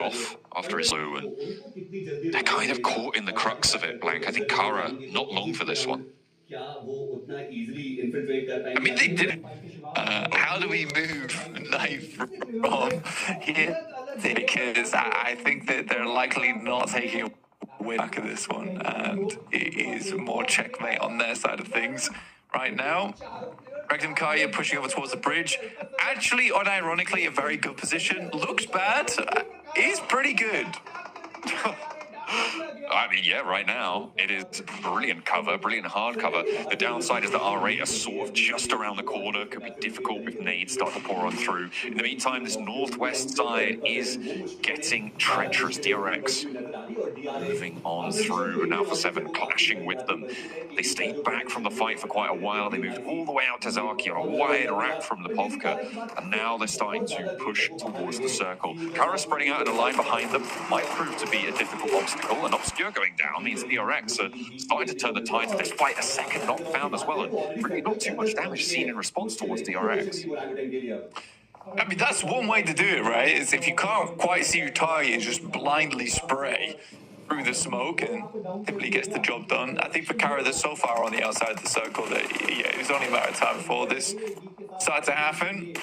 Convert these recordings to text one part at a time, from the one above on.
off after his blue, and they're kind of caught in the crux of it, Blank. I think Kara not long for this one. I mean, they did. How do we move knife from here? Because I think that they're likely not taking a win back of this one, and it is more checkmate on their side of things right now. Regnum Kaya pushing over towards the bridge. Actually, unironically, a very good position. Looks bad. He's pretty good. I mean, yeah, right now, it is brilliant cover, brilliant hard cover. The downside is that our rate are sort of just around the corner. Could be difficult if nades start to pour on through. In the meantime, this northwest side is getting treacherous. DRX moving on through, and Alpha 7 clashing with them. They stayed back from the fight for quite a while. They moved all the way out to Zaki on a wide rack from the Povka, and now they're starting to push towards the circle. Kara spreading out in a line behind them might prove to be a difficult obstacle, and Obscure going down means DRX are starting to turn the tides, despite a second knock found as well, and really not too much damage seen in response towards DRX. I mean, that's one way to do it, right? Is if you can't quite see your target, just blindly spray through the smoke, and typically gets the job done. I think for Kara, they're so far on the outside of the circle that it was only a matter of time before this started to happen.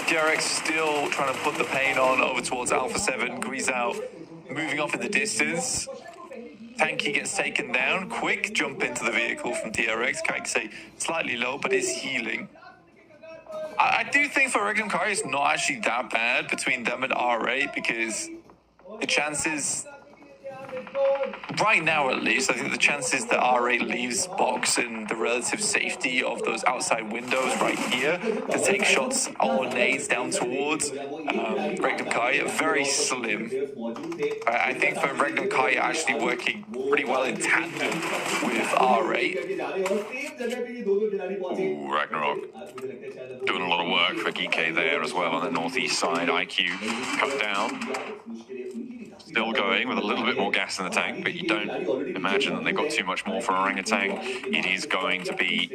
DRX still trying to put the pain on over towards Alpha 7. Grease out, moving off in the distance. Tanky gets taken down. Quick jump into the vehicle from DRX. Can't say slightly low, but is healing. I do think for Regnum Kari, it's not actually that bad between them and R8, because the chances, right now at least, I think the chances that R8 leaves box in the relative safety of those outside windows right here to take shots or nades down towards Regnum Kari are very slim. I think for Regnum Kari actually working pretty well in tandem with R8. Ooh, Ragnarok doing a lot of work for Geeke there as well on the northeast side. IQ cut down. Still going with a little bit more gas in the tank, but you don't imagine that they've got too much more for Orangutan. It is going to be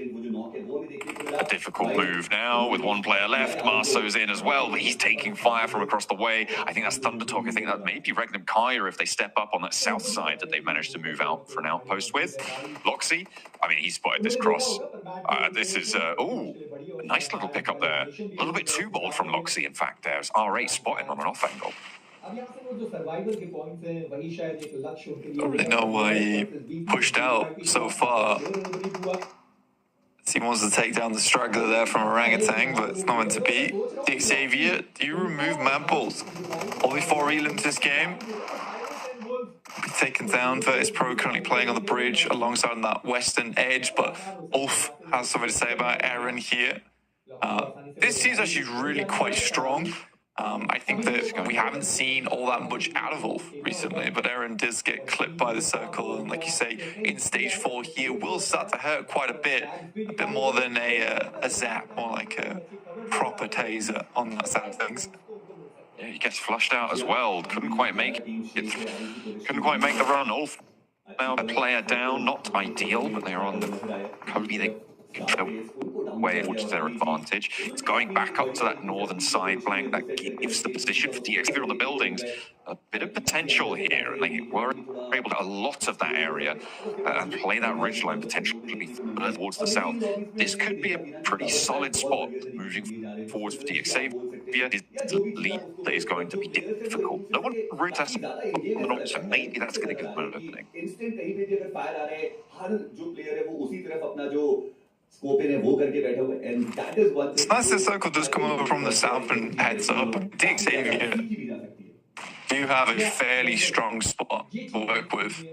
a difficult move now with one player left. Marso's in as well, but he's taking fire from across the way. I think that's Thundertalk. I think that may be Regnum Kaya if they step up on that south side that they've managed to move out for an outpost with. Loxy, I mean, he spotted this cross. This is, a nice little pick up there. A little bit too bold from Loxy, in fact. There's R8 spotting on an off angle. Don't really know why he pushed out so far. He wants to take down the straggler there from Orangutan, but it's not meant to be. The Xavier, do you remove Mamples? Only 4 elims this game. Be taken down. Virtus Pro currently playing on the bridge alongside on that western edge, but Ulf has something to say about Aaron here. This team's actually really quite strong. I think that we haven't seen all that much out of Ulf recently, but Aaron does get clipped by the circle, and like you say, in stage 4 here will start to hurt quite a bit more than a zap, more like a proper taser on that side of things. Yeah, he gets flushed out as well. Couldn't quite make it. Couldn't quite make the run. Ulf now a player down, not ideal, but they're on the Kobe. They way which is their advantage. It's going back up to that northern side Blank that gives the position for DX on the buildings a bit of potential here, and they were able to a lot of that area and play that ridgeline potentially further towards the south. This could be a pretty solid spot moving forwards for DX. His lead that is going to be difficult. No one really has on the north, so maybe that's going to give them an opening. It's nice the circle does come over from the south and heads up. Xavier do have a fairly strong spot to work with.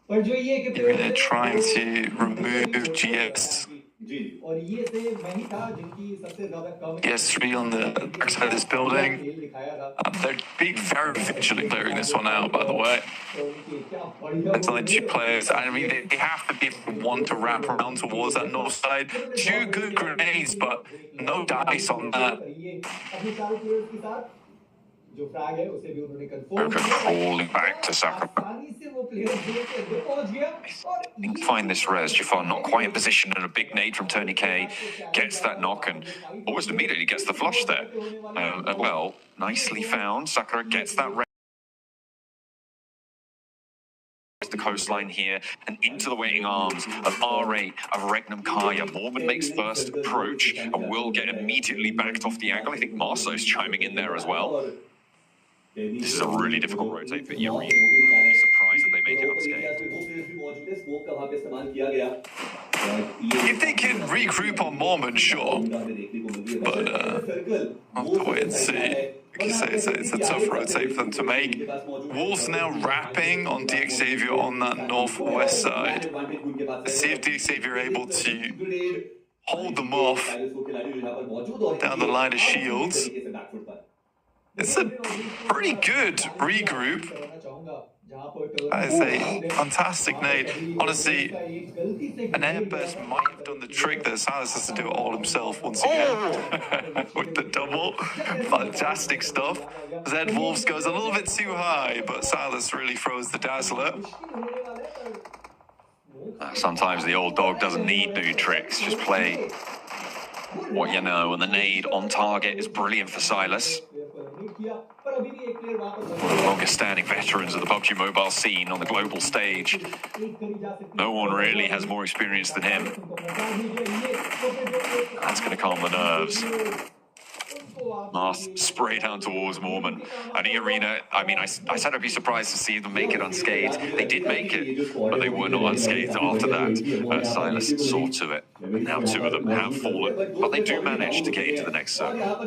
They're trying to remove GS. GS3 on the back side of this building. They're being very vigilant clearing this one out, by the way. It's only 2 players. I mean, they have to be one to wrap around towards that north side. 2 good grenades, but no dice on that. Broken crawling back to Sakura. Find this res. Jafar not quite in position, and a big nade from Tony K gets that knock and almost immediately gets the flush there. Well, nicely found. Sakura gets that res. The coastline here and into the waiting arms of R8 of Regnum Kaya. Mormon makes first approach and will get immediately backed off the angle. I think Marso's chiming in there as well. This is a really difficult rotate for Irina. I'd be surprised if they make it unscathed. If they can regroup on Mormon, sure. But I'll have to wait and see. Like you say, it's a tough rotate for them to make. Wolves now wrapping on DXavier on that northwest side. Let's see if DXavier are able to hold them off down the line of shields. It's a pretty good regroup. That is a fantastic nade. Honestly, an airburst might have done the trick there. Silas has to do it all himself once again. With the double. Fantastic stuff. Zed Wolves goes a little bit too high, but Silas really throws the dazzler. Sometimes the old dog doesn't need new tricks. Just play what you know. And the nade on target is brilliant for Silas. One of the longest standing veterans of the PUBG Mobile scene on the global stage. No one really has more experience than him. That's going to calm the nerves. Mars spray down towards Mormon. And Irina, I mean, I said I'd be surprised to see them make it unscathed. They did make it, but they were not unscathed after that. Silas saw to it. Now two of them have fallen, but they do manage to get into the next circle.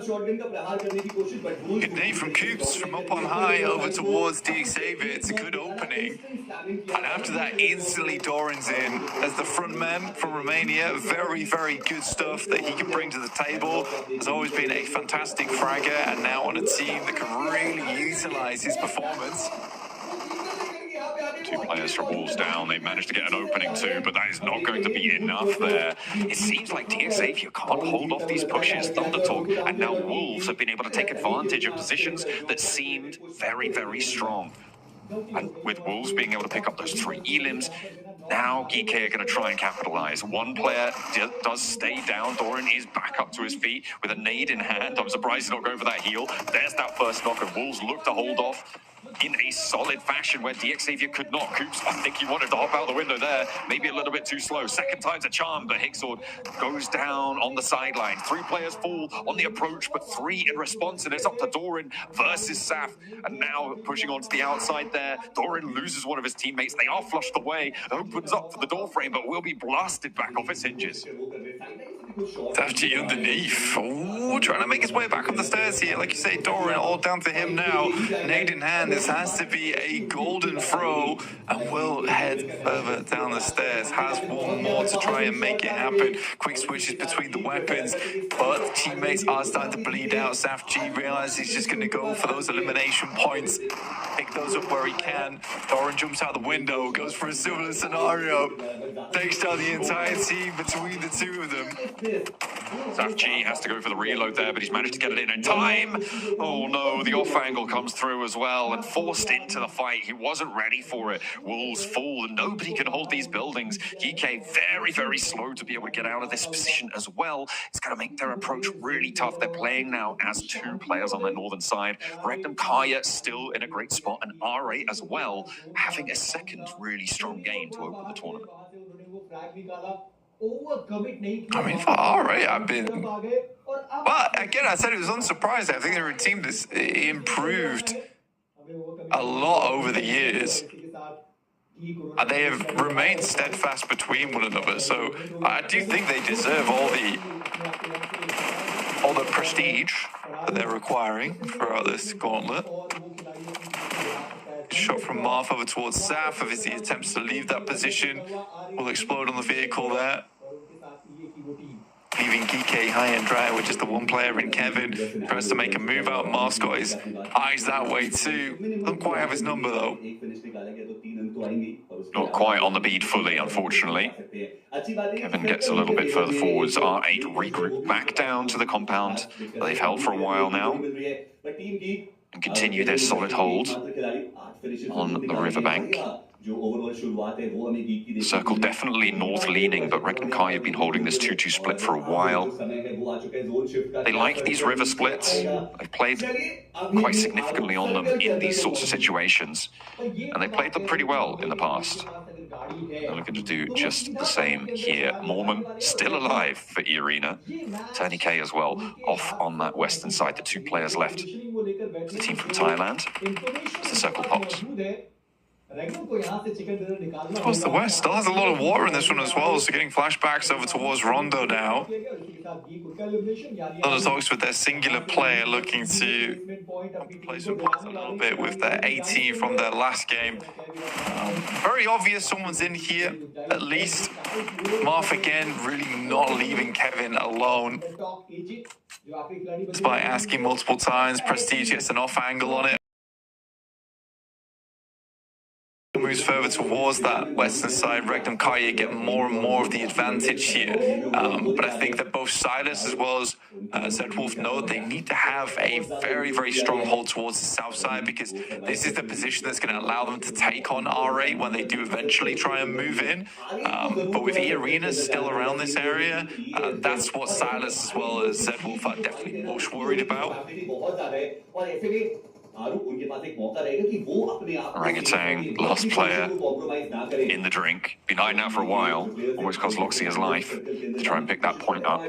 Good name from Coops from up on high over towards DXavier. It's a good opening. And after that, instantly Doran's in as the front man from Romania. Very, very good stuff that he can bring to the table. Has always been a fantastic fragger, and now on a team that can really utilize his performance. Two players from Wolves down. They managed to get an opening too, but that is not going to be enough there. It seems like DXavier can't hold off these pushes. Thundertalk and now Wolves have been able to take advantage of positions that seemed very, very strong. And with Wolves being able to pick up those 3 elims, now GK are going to try and capitalize. One player does stay down. Doran is back up to his feet with a nade in hand. I'm surprised he's not going for that heal. There's that first knock, and Wolves look to hold off in a solid fashion where DXavier could not. Coops, I think he wanted to hop out the window there. Maybe a little bit too slow. Second time's a charm, but Higsword goes down on the sideline. 3 players fall on the approach, but 3 in response, and it's up to Doran versus Saf. And now pushing onto the outside there. Doran loses one of his teammates. They are flushed away. Opens up for the door frame, but will be blasted back off its hinges. Dafty underneath. Oh, trying to make his way back up the stairs here. Like you say, Doran all down to him now. Nade in hand. This has to be a golden throw, and will head further down the stairs. Has one more to try and make it happen. Quick switches between the weapons, but teammates are starting to bleed out. Saf G realizes he's just going to go for those elimination points. Pick those up where he can. Doran jumps out the window, goes for a similar scenario. Takes down the entire team between the two of them. Saf G has to go for the reload there, but he's managed to get it in time. Oh no, the off angle comes through as well and forced into the fight. He wasn't ready for it. Wolves fall and nobody can hold these buildings. GK very, very slow to be able to get out of this position as well. It's going to make their approach really tough. They're playing now as 2 players on their northern side. Regnum Kaya still in a great spot, and R8 as well, having a second really strong game to open the tournament. I mean, for R8, I've been... But again, I said it was unsurprising. I think they were a team that's improved a lot over the years. And they have remained steadfast between one another. So I do think they deserve all the prestige that they're requiring throughout this gauntlet. Shot from Marth over towards Saf as he attempts to leave that position. Will explode on the vehicle there. Leaving GK high and dry with just the 1 player in Kevin. Tries to make a move out. Marth's got his eyes that way too. Doesn't quite have his number though. Not quite on the beat fully, unfortunately. Kevin gets a little bit further forwards. R8 regroup back down to the compound that they've held for a while now. and continue their solid hold on the riverbank. Circle definitely north leaning, but Regnum Kai have been holding this 2-2 split for a while. They like these river splits. They've played quite significantly on them in these sorts of situations, and they played them pretty well in the past. They're looking to do just the same here. Mormon still alive for E-Arena. Tony K as well, off on that western side. The two players left. The team from Thailand as the circle pops. I suppose the West still has a lot of water in this one as well, so getting flashbacks over towards Rondo now. Thunder talks with their singular player looking to replacement points a little bit with their 18 from their last game. Very obvious someone's in here, at least. Marth again really not leaving Kevin alone. Despite asking multiple times, Prestige gets an off angle on it. Moves further towards that western side. Regnum Karya get more and more of the advantage here. But I think that both Silas as well as Zedwolf know they need to have a very, very strong hold towards the south side, because this is the position that's going to allow them to take on R8 when they do eventually try and move in. But with E-Arena still around this area, that's what Silas as well as Zedwolf are definitely most worried about. Orangutan, last player in the drink. Been hiding out for a while. Almost cost Loxy his life to try and pick that point up.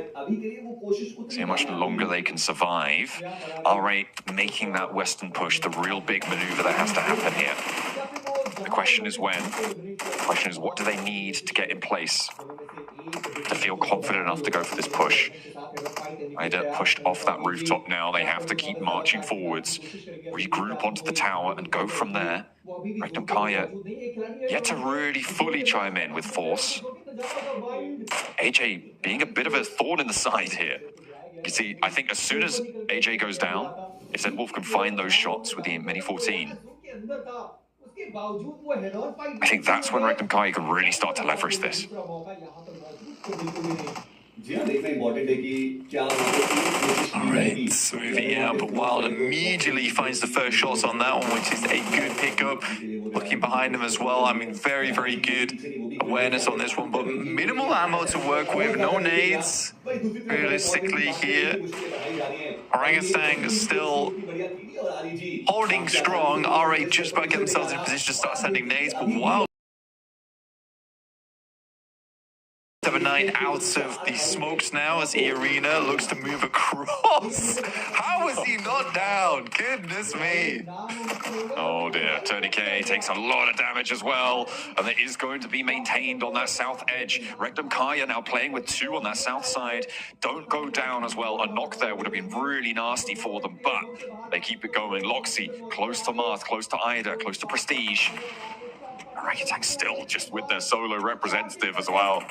See how much longer they can survive. R8 making that western push, the real big maneuver that has to happen here. The question is when. The question is what do they need to get in place to feel confident enough to go for this push. Ida pushed off that rooftop now. They have to keep marching forwards, regroup onto the tower and go from there. Regnum Kaya yet to really fully chime in with force. AJ being a bit of a thorn in the side here. You see, I think as soon as AJ goes down, if Zedwolf can find those shots with the Mini 14, I think that's when Regnum Kaya can really start to leverage this. Alright, moving out, but Wild immediately finds the first shots on that one, which is a good pickup. Looking behind him as well, I mean, very, very good awareness on this one, but minimal ammo to work with, no nades, realistically here. Orangutan is still holding strong. R8 just about to get themselves in a position to start sending nades, but Wild 7-9 out of the smokes now as E-Arena looks to move across. How is he not down? Goodness me. Oh dear, Tony K takes a lot of damage as well, and it is going to be maintained on that south edge. Regnum Kaya now playing with 2 on that south side. Don't go down as well. A knock there would have been really nasty for them, but they keep it going. Loxy close to Marth, close to Ida, close to Prestige. Orangutan still just with their solo representative as well.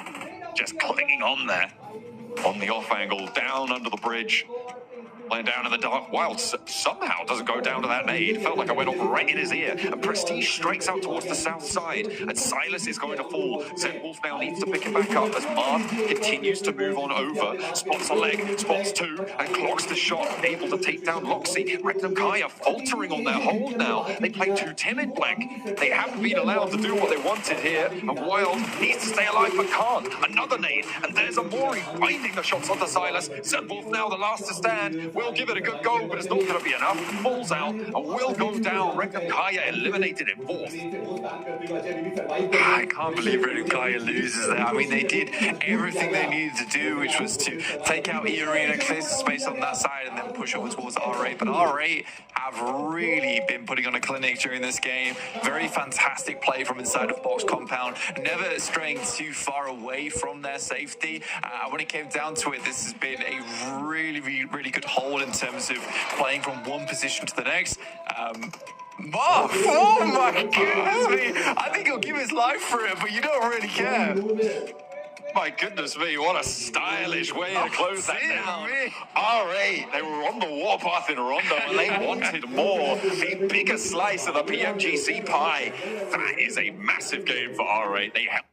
Just clinging on there. On the off angle, down under the bridge. Playing down in the dark. Wild somehow doesn't go down to that nade. Felt like I went off right in his ear. And Prestige strikes out towards the south side. And Silas is going to fall. Zedwolf now needs to pick it back up as Marth continues to move on over. Spots a leg, spots 2, and clocks the shot. Able to take down Loxy. Regnum Kaya faltering on their hold now. They play too timid blank. They haven't been allowed to do what they wanted here. And Wild needs to stay alive but can't. Another nade. And there's a Mori binding the shots onto Silas. Zedwolf now the last to stand. Will give it a good go, but it's not going to be enough. Falls out and will go down. Regnum Kaya eliminated in 4th. I can't believe Regnum Kaya loses there. I mean, they did everything they needed to do, which was to take out E-Arena, clear some space on that side, and then push over towards R8. But R8 have really been putting on a clinic during this game. Very fantastic play from inside of box compound. Never straying too far away from their safety. When it came down to it, this has been a really, really good hold in terms of playing from one position to the next. Marth, oh my goodness me! I think he'll give his life for it, but you don't really care. My goodness me, what a stylish way to close that down. R8, they were on the warpath in Rondo and they wanted more. A bigger slice of the PMGC pie. That is a massive game for R8. They have